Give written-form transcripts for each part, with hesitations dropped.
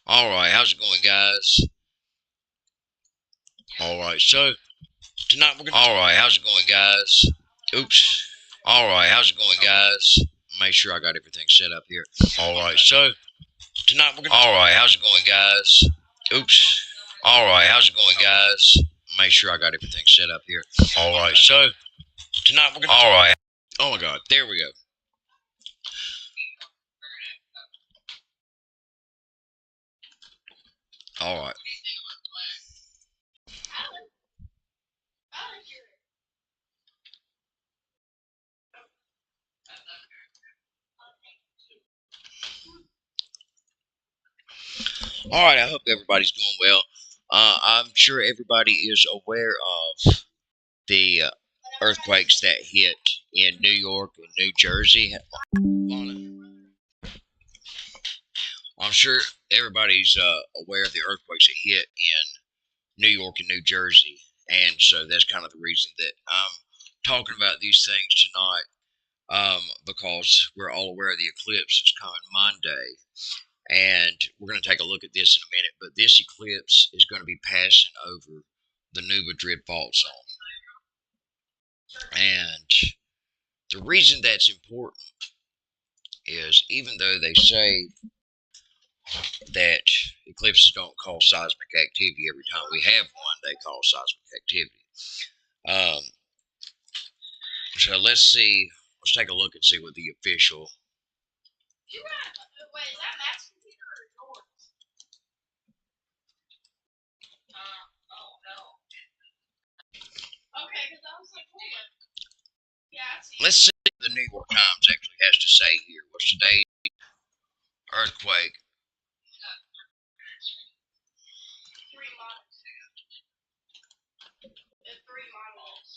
Alright, how's it going, guys? Alright, so tonight we're gonna. Alright, how's it going, guys? Oops. Alright, how's it going, guys? Make sure I got everything set up here. Alright, so tonight we're gonna. Alright, how's it going, guys? Oops. Alright, how's it going, guys? Make sure I got everything set up here. Alright, so tonight we're gonna. Alright. Oh my god, there we go. Alright. Alright, I hope everybody's doing well. I'm sure everybody is aware of the earthquakes that hit in New York and New Jersey. I'm sure everybody's aware of the earthquakes that hit in New York and New Jersey, and so that's kind of the reason that I'm talking about these things tonight, because we're all aware of the eclipse that's coming Monday, and we're going to take a look at this in a minute. But this eclipse is going to be passing over the New Madrid fault zone, and the reason that's important is even though they say that eclipses don't cause seismic activity, every time we have one, they cause seismic activity. Um, so let's see. Let's take a look and see what the official. Wait, is that Matt's computer or yours? Oh no. Okay, because I was like, hold on. Yeah, I see. Let's see what the New York Times actually has to say here. What's today's earthquake? Three miles. Three miles.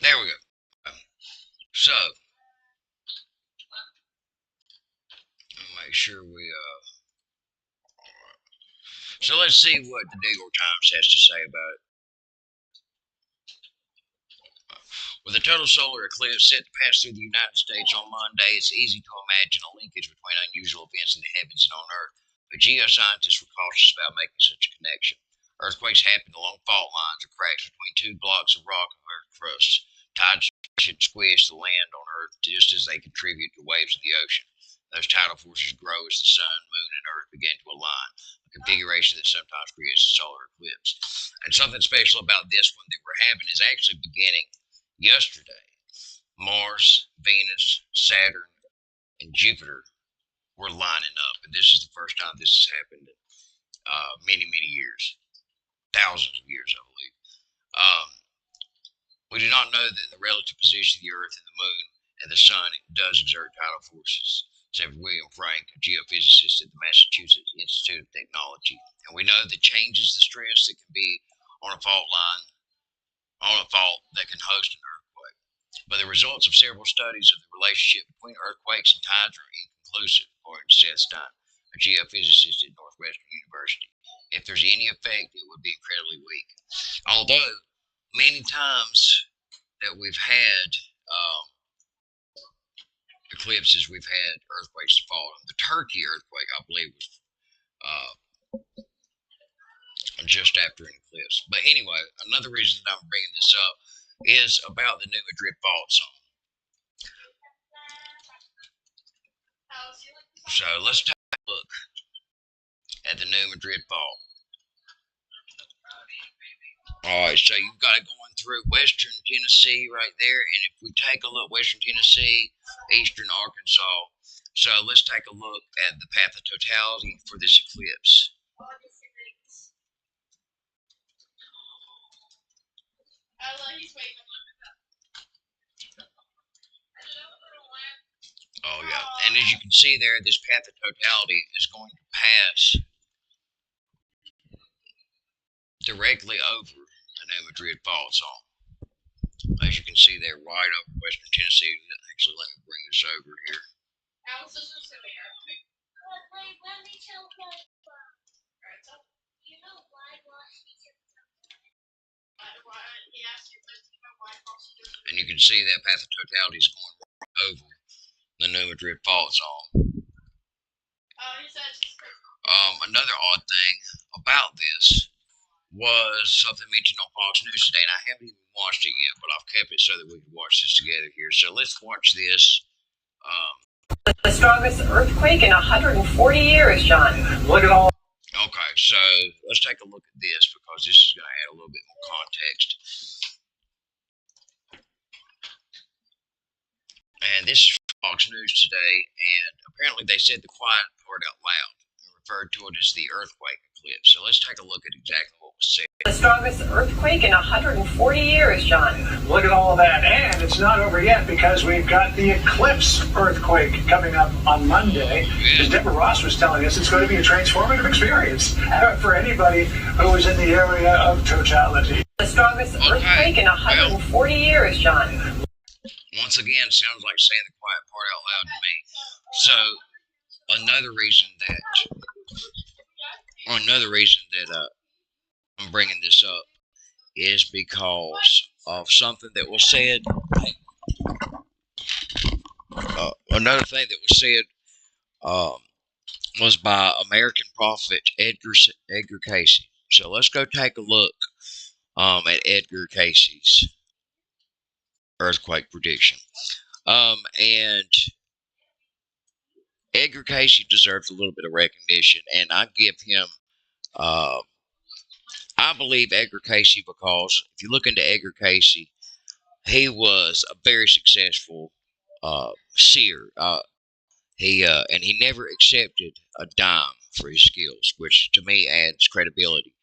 There we go. So, make sure we So let's see what the New York Times has to say about it. With a total solar eclipse set to pass through the United States on Monday, it's easy to imagine a linkage between unusual events in the heavens and on Earth, but geoscientists were cautious about making such a connection. Earthquakes happen along fault lines or cracks between two blocks of rock and Earth crust. Tides should squish the land on Earth just as they contribute to waves of the ocean. Those tidal forces grow as the sun, moon, and Earth begin to align, a configuration that sometimes creates a solar eclipse. And something special about this one that we're having is actually beginning yesterday. Mars, Venus, Saturn, and Jupiter were lining up, and this is the first time this has happened in many, many years, thousands of years, I believe. Um, we do not know that the relative position of the Earth and the Moon and the Sun does exert tidal forces, said William Frank, a geophysicist at the Massachusetts Institute of Technology. And we know that changes the stress that can be on a fault line, on a fault that can host an earthquake. But the results of several studies of the relationship between earthquakes and tides are inconclusive, according to Seth Stein, a geophysicist at Northwestern University. If there's any effect, it would be incredibly weak. Although, many times that we've had eclipses, we've had earthquakes fall. The Turkey earthquake, I believe, was just after an eclipse. But anyway, another reason that I'm bringing this up is about the New Madrid fault zone. So let's take a look at the New Madrid fault. Alright, so you've got it going through western Tennessee right there, and if we take a look, western Tennessee, eastern Arkansas. So let's take a look at the path of totality for this eclipse. Oh yeah, and as you can see there, this path of totality is going to pass directly over the New Madrid fault zone. As you can see, they're right over Western Tennessee. Actually, let me bring this over here. And you can see that path of totality is going right over the New Madrid fault zone. Another odd thing about this was something mentioned on Fox News today, and I haven't even watched it yet, but I've kept it so that we can watch this together here. So let's watch this. The strongest earthquake in 140 years, John. Look at all. Okay, so let's take a look at this because this is going to add a little bit more context. And this is Fox News today, and apparently they said the quiet part out loud and referred to it as the earthquake eclipse. So let's take a look at exactly what was said. The strongest earthquake in 140 years, John. Look at all of that. And it's not over yet because we've got the Eclipse earthquake coming up on Monday. As Deborah Ross was telling us, it's going to be a transformative experience for anybody who is in the area of totality. The strongest earthquake in 140 years, John. Once again, sounds like saying the quiet part out loud to me. So another reason that I'm bringing this up is because of something that was said. Another thing that was said was by American prophet Edgar Cayce. So let's go take a look at Edgar Cayce's earthquake prediction. And Edgar Cayce deserves a little bit of recognition, and I give him. I believe Edgar Cayce because if you look into Edgar Cayce, he was a very successful seer. He never accepted a dime for his skills, which to me adds credibility.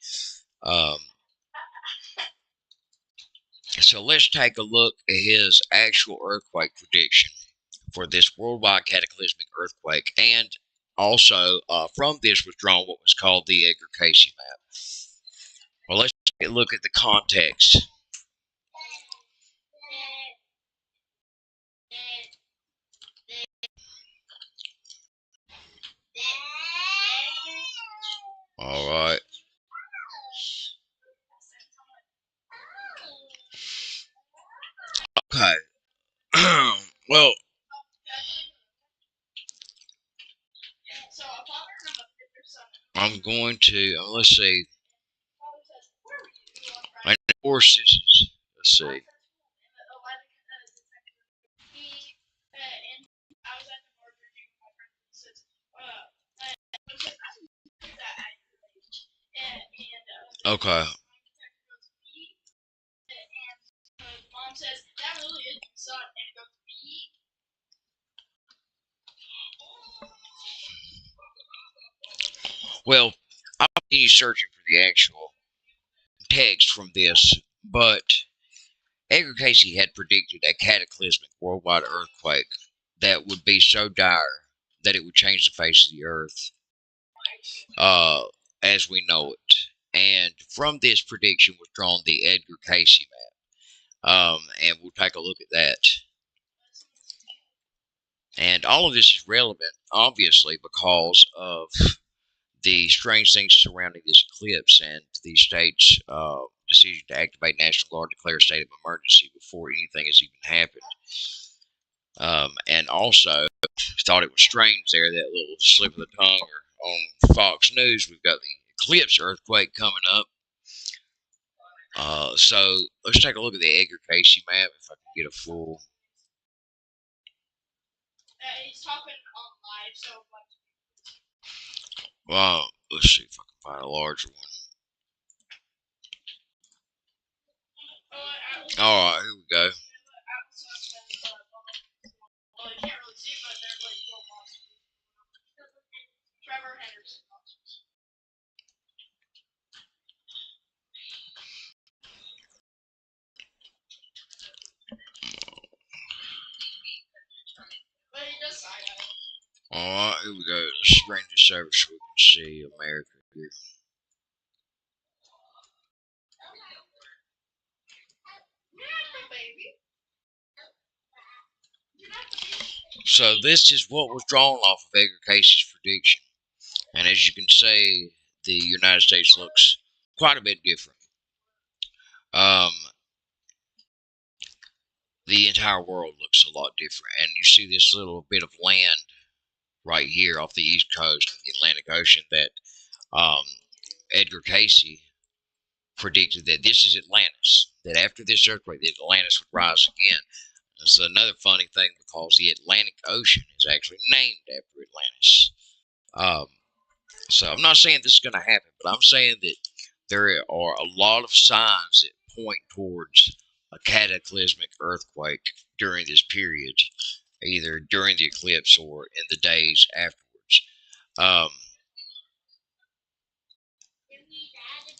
So let's take a look at his actual earthquake prediction for this worldwide cataclysmic earthquake, and also from this was drawn what was called the Edgar Cayce map. Well, let's take a look at the context. All right. Okay. Well, I'm going to, let's see. And of course, this is, let's see. Okay. Well, I'll continue searching for the actual text from this, but Edgar Cayce had predicted a cataclysmic worldwide earthquake that would be so dire that it would change the face of the earth as we know it. And from this prediction was drawn the Edgar Cayce map. And we'll take a look at that. And all of this is relevant, obviously, because of the strange things surrounding this eclipse and the state's decision to activate National Guard, declare a state of emergency before anything has even happened. And also, thought it was strange there, that little slip of the tongue on Fox News. We've got the Eclipse earthquake coming up. So let's take a look at the Edgar Cayce map if I can get a full. He's talking on live, so. Well, let's see if I can find a larger one. Alright, here we go. Alright, here we go. Let's bring this over so we can see America here. So this is what was drawn off of Edgar Casey's prediction. And as you can see, the United States looks quite a bit different. The entire world looks a lot different. And you see this little bit of land right here off the east coast of the Atlantic Ocean that Edgar Casey predicted that this is Atlantis. That after this earthquake, that Atlantis would rise again. It's another funny thing because the Atlantic Ocean is actually named after Atlantis. So I'm not saying this is going to happen, but I'm saying that there are a lot of signs that point towards a cataclysmic earthquake during this period, either during the eclipse or in the days afterwards.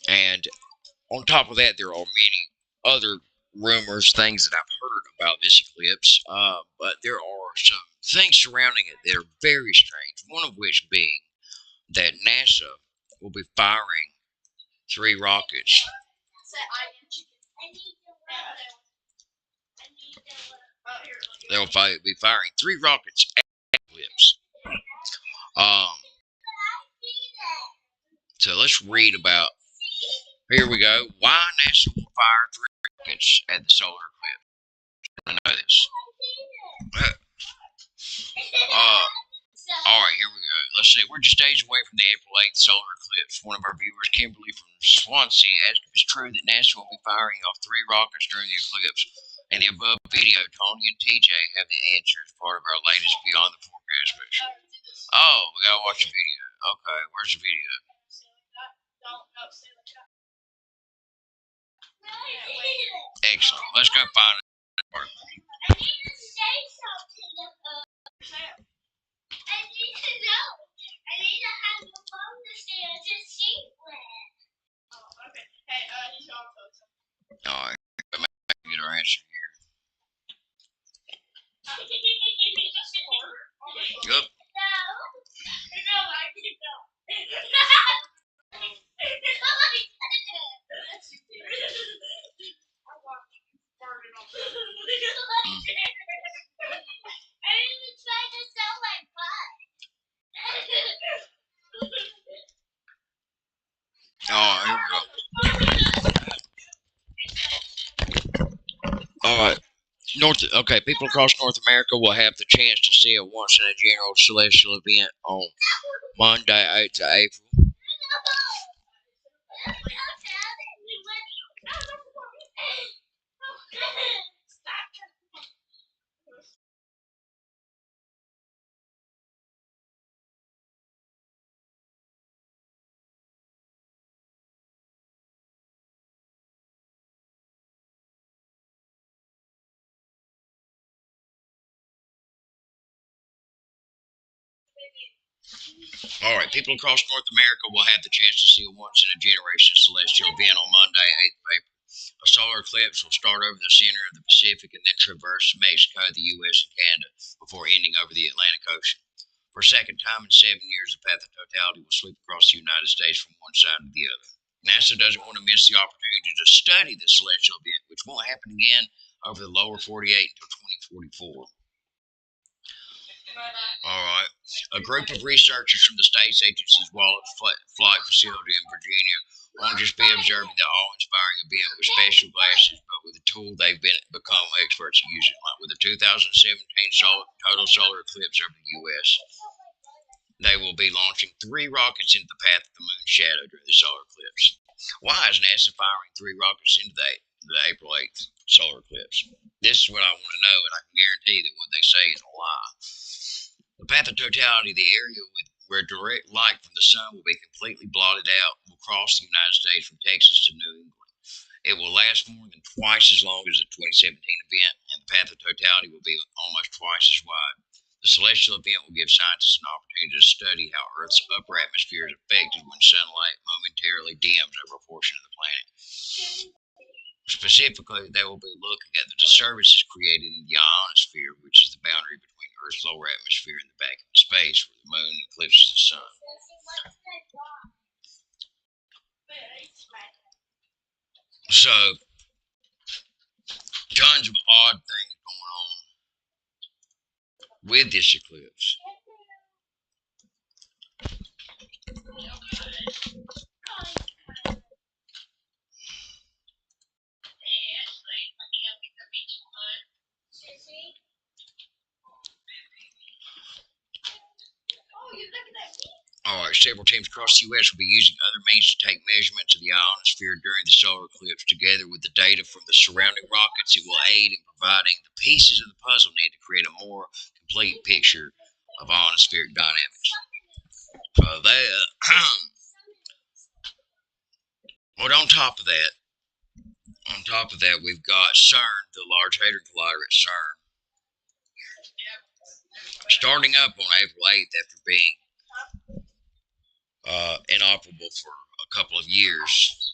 And on top of that, there are many other rumors, things that I've heard about this eclipse, but there are some things surrounding it that are very strange. One of which being that NASA will be firing 3 rockets. They'll be firing 3 rockets at the eclipse. So let's read about. Here we go. Why NASA will fire 3 rockets at the solar eclipse. I know this. Alright, here we go. Let's see. We're just days away from the April 8th solar eclipse. One of our viewers, Kimberly from Swansea, asked if it's true that NASA will be firing off 3 rockets during the eclipse. In the above video, Tony and TJ have the answer as part of our latest Beyond the Forecast special. Oh, we gotta watch the video. Okay, where's the video? Excellent. Let's go find it. I need to say something. I need to know. I need to have the phone to say a secret. Oh, okay. Hey, he's on phone. Alright, let me get our answer here. Yep. No, I didn't know. I didn't even try to sell my butt. Alright, here we go. Alright. Okay, people across North America will have the chance to see a once-in-a-general celestial event on Monday, 8th of April. Alright, people across North America will have the chance to see a once-in-a-generation celestial event on Monday, 8th of April. A solar eclipse will start over the center of the Pacific and then traverse Mexico, the U.S., and Canada before ending over the Atlantic Ocean. For a second time in 7 years, the path of totality will sweep across the United States from one side to the other. NASA doesn't want to miss the opportunity to study the celestial event, which won't happen again over the lower 48 until 2044. Alright. A group of researchers from the Space Agency's Wallace Flight Facility in Virginia won't just be observing the awe-inspiring event with special glasses, but with a tool they've become experts at using, like with the 2017 total solar eclipse over the U.S. They will be launching 3 rockets into the path of the moon's shadow during the solar eclipse. Why is NASA firing 3 rockets into the April 8th solar eclipse? This is what I want to know, and I can guarantee that what they say is a lie. The path of totality, the area where direct light from the sun will be completely blotted out, will cross the United States from Texas to New England. It will last more than twice as long as the 2017 event, and the path of totality will be almost twice as wide. The celestial event will give scientists an opportunity to study how Earth's upper atmosphere is affected when sunlight momentarily dims over a portion of the planet. Specifically, they will be looking at the disturbances created in the ionosphere, which is the boundary between Earth's lower atmosphere and the vacuum of space where the moon eclipses the sun. So, tons of odd things going on with this eclipse. Alright, several teams across the U.S. will be using other means to take measurements of the ionosphere during the solar eclipse. Together with the data from the surrounding rockets, it will aid in providing the pieces of the puzzle needed to create a more complete picture of ionospheric dynamics. So that, but on top of that, we've got CERN, the Large Hadron Collider at CERN, starting up on April 8th after being inoperable for a couple of years.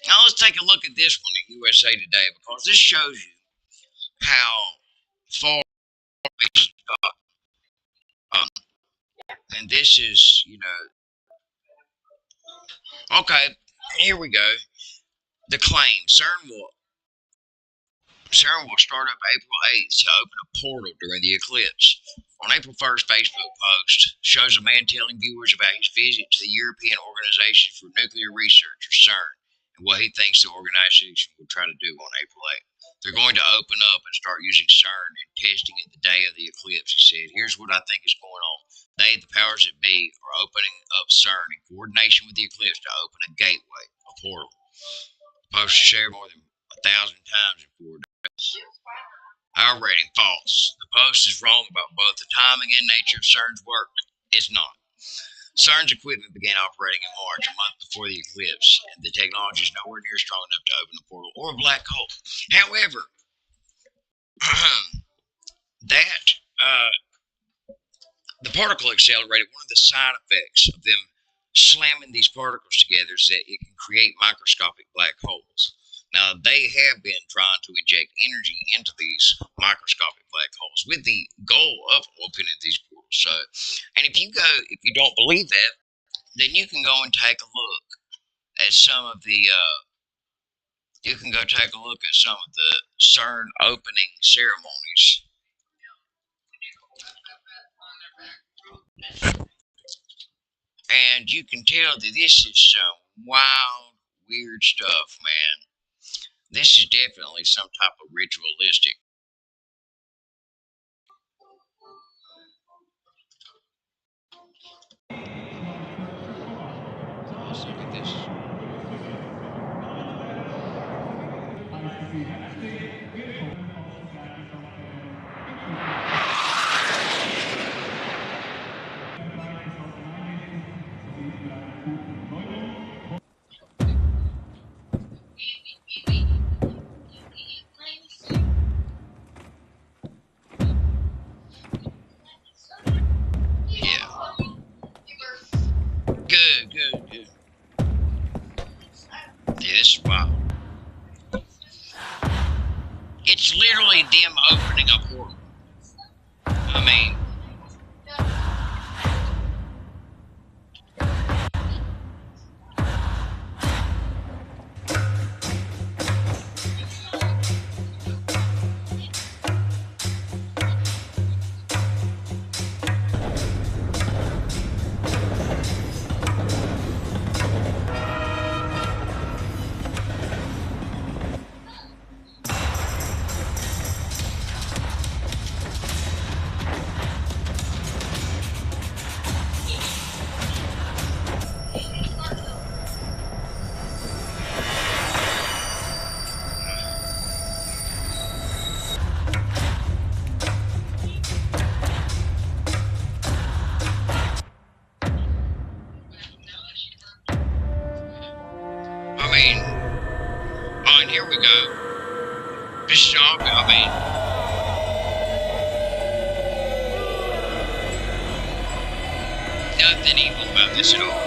Now let's take a look at this one in USA Today, because this shows you how far it's got. And this is, okay, here we go. The claim, CERN will start up April 8th to open a portal during the eclipse. On April 1st, Facebook post shows a man telling viewers about his visit to the European Organization for Nuclear Research, or CERN, and what he thinks the organization will try to do on April 8th. They're going to open up and start using CERN and testing it the day of the eclipse, he said. Here's what I think is going on. They, the powers that be, are opening up CERN in coordination with the eclipse to open a gateway, a portal. The post shared more than 1,000 times in 4 days. Our rating, false. The post is wrong about both the timing and nature of CERN's work. It's not. CERN's equipment began operating in March, a month before the eclipse, and the technology is nowhere near strong enough to open a portal or a black hole. However, the particle accelerator, one of the side effects of them slamming these particles together is that it can create microscopic black holes. Now, they have been trying to inject energy into these microscopic black holes with the goal of opening these portals. So, and if you don't believe that, then you can go and take a look at some of the CERN opening ceremonies. And you can tell that this is some wild, weird stuff, man. This is definitely some type of ritualistic. Let's look at this. Good. Yeah, this is wild. It's literally them opening a portal. I mean, and here we go. This is obvious. Nothing evil about this at all.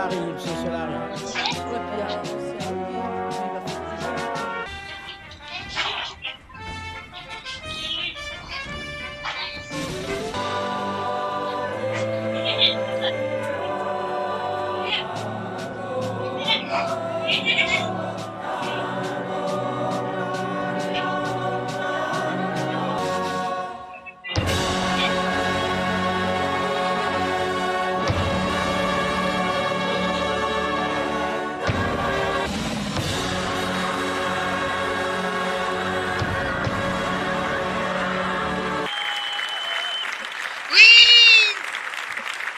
arrive, cela arrive. Ouais, puis c'est arrivé, il va faire.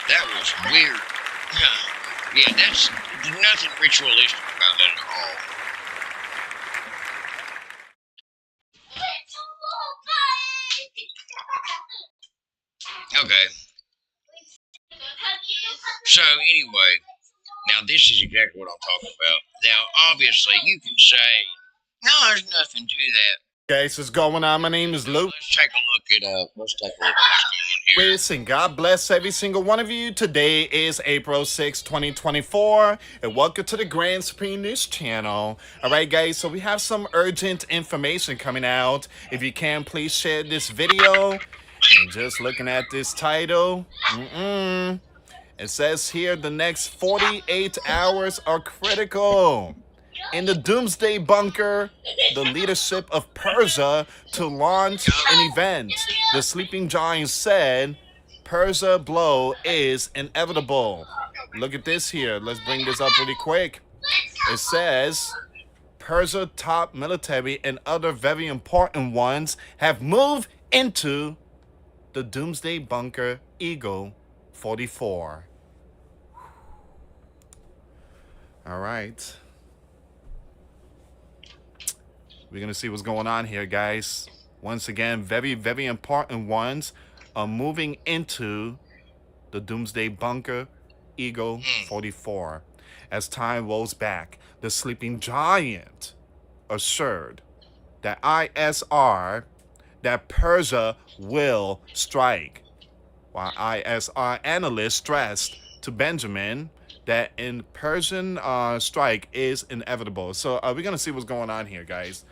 That was weird. Yeah, that's nothing ritualistic about that at all. Okay. So anyway, now this is exactly what I'm talking about. Now, obviously, you can say, "No, there's nothing to that." Guys, what's going on? My name is Luke. Let's take a look at what's going on here. And God bless every single one of you. Today is April 6, 2024, and welcome to the Grand Supreme News Channel. All right, guys, so we have some urgent information coming out. If you can, please share this video. And just looking at this title, it says here the next 48 hours are critical. In the Doomsday Bunker, the leadership of Persia to launch an event. The sleeping giant said, Persia blow is inevitable. Look at this here. Let's bring this up really quick. It says, Persia top military and other very important ones have moved into the Doomsday Bunker Eagle 44. All right. We're going to see what's going on here, guys. Once again, very, very important ones are moving into the Doomsday Bunker Eagle 44. As time rolls back, the sleeping giant assured that ISR, that Persia will strike, while ISR analysts stressed to Benjamin that in Persian strike is inevitable. So we're going to see what's going on here, guys.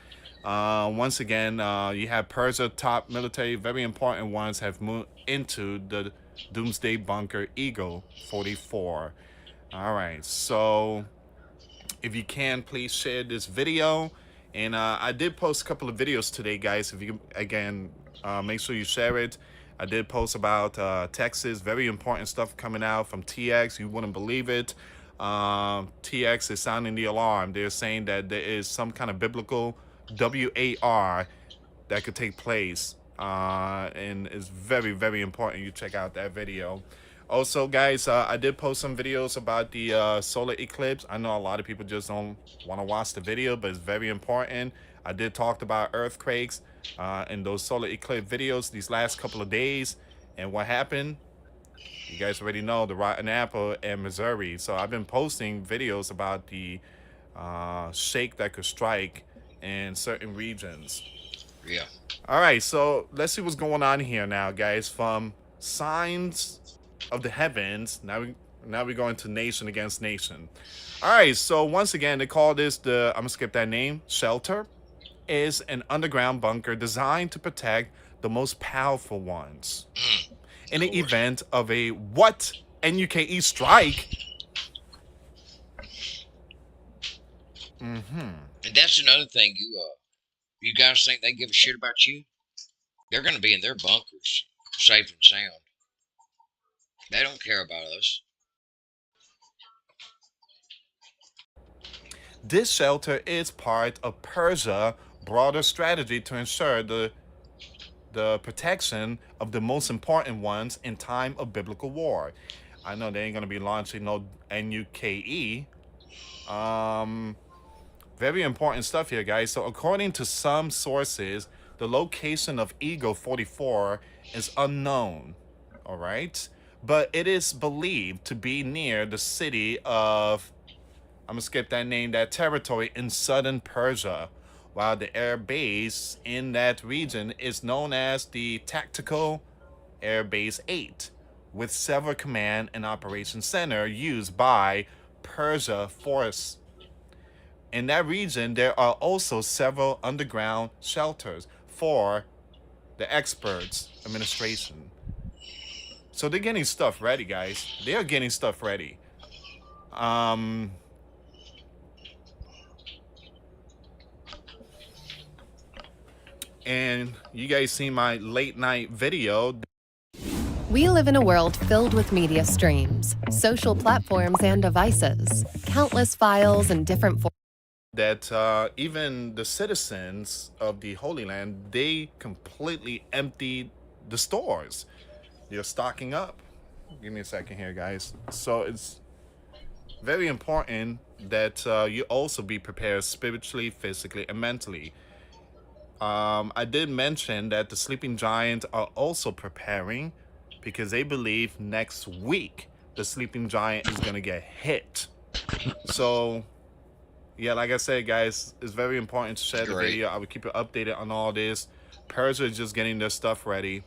Once again, you have Persia top military, very important ones have moved into the Doomsday Bunker Eagle 44. All right, so if you can, please share this video. And I did post a couple of videos today, guys. If you, again, make sure you share it. I did post about Texas, very important stuff coming out from TX. You wouldn't believe it. TX is sounding the alarm. They're saying that there is some kind of biblical WAR that could take place, and it's very, very important you check out that video. Also, guys, I did post some videos about the solar eclipse. I know a lot of people just don't want to watch the video, but it's very important. I did talk about earthquakes in those solar eclipse videos these last couple of days, and what happened. You guys already know the rotten apple in Missouri. So I've been posting videos about the shake that could strike in certain regions. Yeah. All right, so let's see what's going on here now, guys. From signs of the heavens, now we're going to nation against nation. All right, so once again, they call this the, I'm gonna skip that name, shelter, is an underground bunker designed to protect the most powerful ones. In the event of a what NUKE strike. And that's another thing. You guys think they give a shit about you? They're going to be in their bunkers, safe and sound. They don't care about us. This shelter is part of Persia's broader strategy to ensure the protection of the most important ones in time of biblical war. I know they ain't going to be launching no NUKE. Very important stuff here, guys. So according to some sources, the location of Eagle 44 is unknown, all right? But it is believed to be near the city of, I'm going to skip that name, that territory in southern Persia, while the air base in that region is known as the Tactical Air Base 8, with several command and operation center used by Persia forests. In that region, there are also several underground shelters for the experts administration. So they're getting stuff ready, guys. They are getting stuff ready. And you guys see my late night video. We live in a world filled with media streams, social platforms and devices, countless files and different That even the citizens of the Holy Land, they completely emptied the stores. They're stocking up. Give me a second here, guys. So it's very important that you also be prepared spiritually, physically, and mentally. I did mention that the Sleeping Giants are also preparing because they believe next week the Sleeping Giant is going to get hit. So, yeah, like I said, guys, it's very important to share the video. I will keep you updated on all this. Persia is just getting their stuff ready.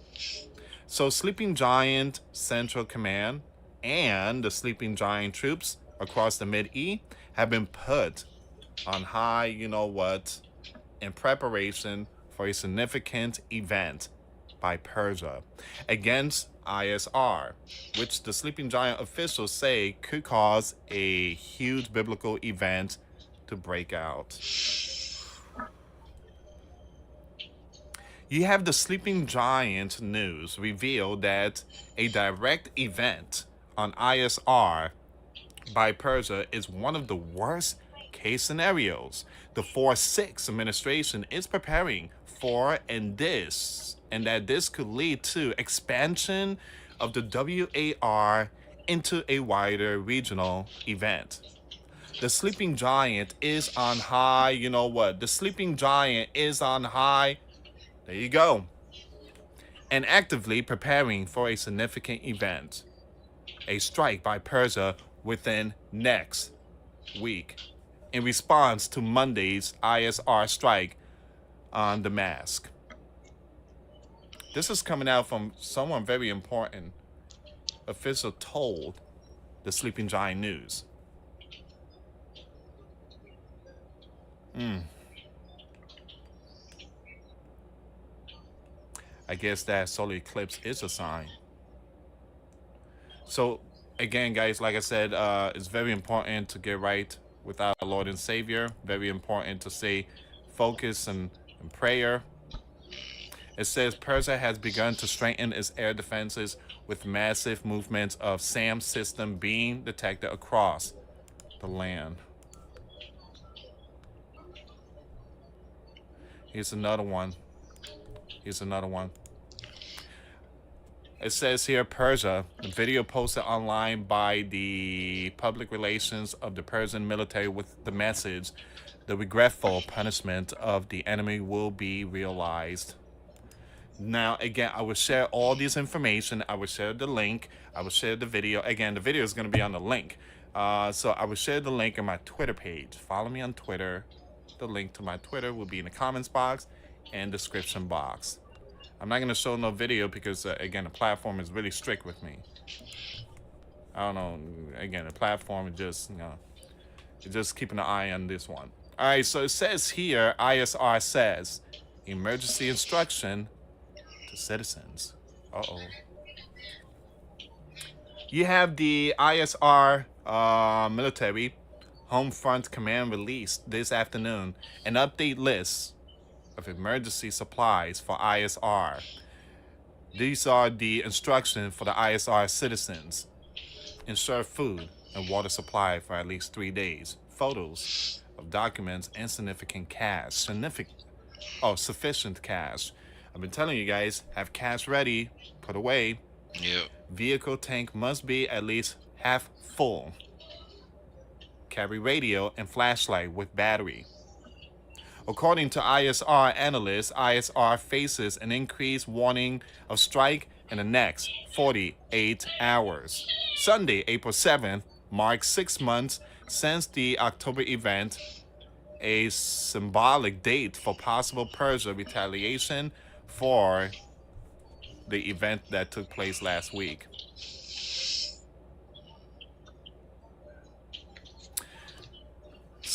So, Sleeping Giant Central Command and the Sleeping Giant troops across the Mid-E have been put on high, in preparation for a significant event by Persia against ISR, which the Sleeping Giant officials say could cause a huge biblical event to break out. You have the Sleeping Giant news reveal that a direct event on ISR by Persia is one of the worst case scenarios the 4-6 administration is preparing for, and that this could lead to expansion of the WAR into a wider regional event. The Sleeping Giant is on high. You know what? The Sleeping Giant is on high. There you go. And actively preparing for a significant event. A strike by Persia within next week in response to Monday's ISR strike on Damascus. This is coming out from someone very important. Official told the Sleeping Giant News. I guess that solar eclipse is a sign. So again, guys, like I said, it's very important to get right with our Lord and Savior. Very important to stay focused and prayer. It says Persia has begun to strengthen its air defenses with massive movements of SAM system being detected across the land. Here's another one. It says here, Persia, the video posted online by the public relations of the Persian military with the message, the regretful punishment of the enemy will be realized. Now, again, I will share all this information. I will share the link. I will share the video. Again, the video is going to be on the link. So I will share the link on my Twitter page. Follow me on Twitter. The link to my Twitter will be in the comments box and description box. I'm not going to show no video because, again, the platform is really strict with me. I don't know. Again, the platform is just, just keeping an eye on this one. All right, so it says here, ISR says, emergency instruction to citizens. Uh-oh. You have the ISR military home front command released this afternoon an update list of emergency supplies for ISR. These are the instructions for the ISR citizens. Ensure food and water supply for at least 3 days. Photos of documents and sufficient cash. I've been telling you guys, have cash ready, put away. Yep. Vehicle tank must be at least half full. Carry radio and flashlight with battery. According to ISR analysts, ISR faces an increased warning of strike in the next 48 hours. Sunday, April 7th, marks 6 months since the October event, a symbolic date for possible Persia retaliation for the event that took place last week.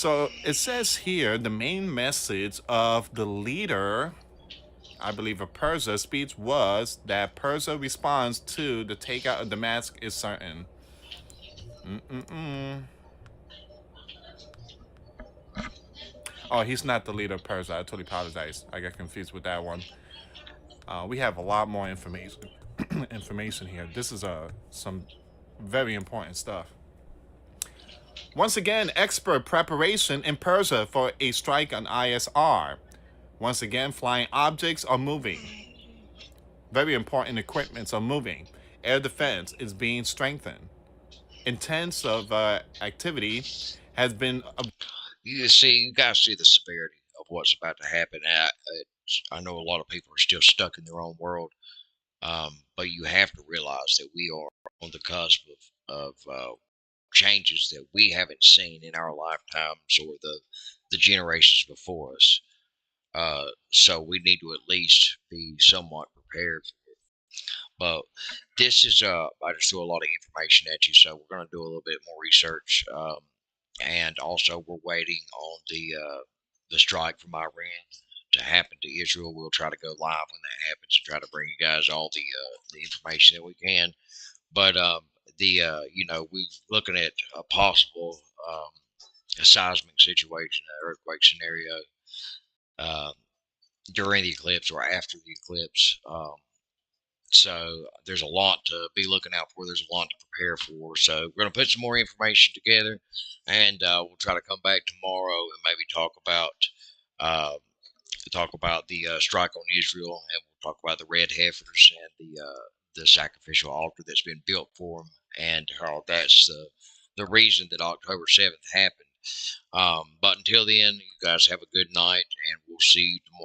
So it says here the main message of the leader, I believe, of Persia's speech was that Persia response to the takeout of Damascus is certain. Oh, he's not the leader of Persia. I totally apologize. I got confused with that one. We have a lot more information information here. This is some very important stuff. Once again, expert preparation in Persia for a strike on ISR. Once again, flying objects are moving. Very important equipments are moving. Air defense is being strengthened. Intense of activity has been. You guys see the severity of what's about to happen. I know a lot of people are still stuck in their own world, but you have to realize that we are on the cusp of changes that we haven't seen in our lifetimes or the generations before us. So we need to at least be somewhat prepared. But this is I just threw a lot of information at you, so we're going to do a little bit more research, and also we're waiting on the strike from Iran to happen to Israel. We'll try to go live when that happens and try to bring you guys all the information that we can. But we're looking at a possible a seismic situation, an earthquake scenario during the eclipse or after the eclipse. So there's a lot to be looking out for. There's a lot to prepare for. So we're going to put some more information together, and we'll try to come back tomorrow and maybe talk about the strike on Israel, and we'll talk about the red heifers and the sacrificial altar that's been built for them, and how that's the reason that October 7th happened. But until then, you guys have a good night, and we'll see you tomorrow.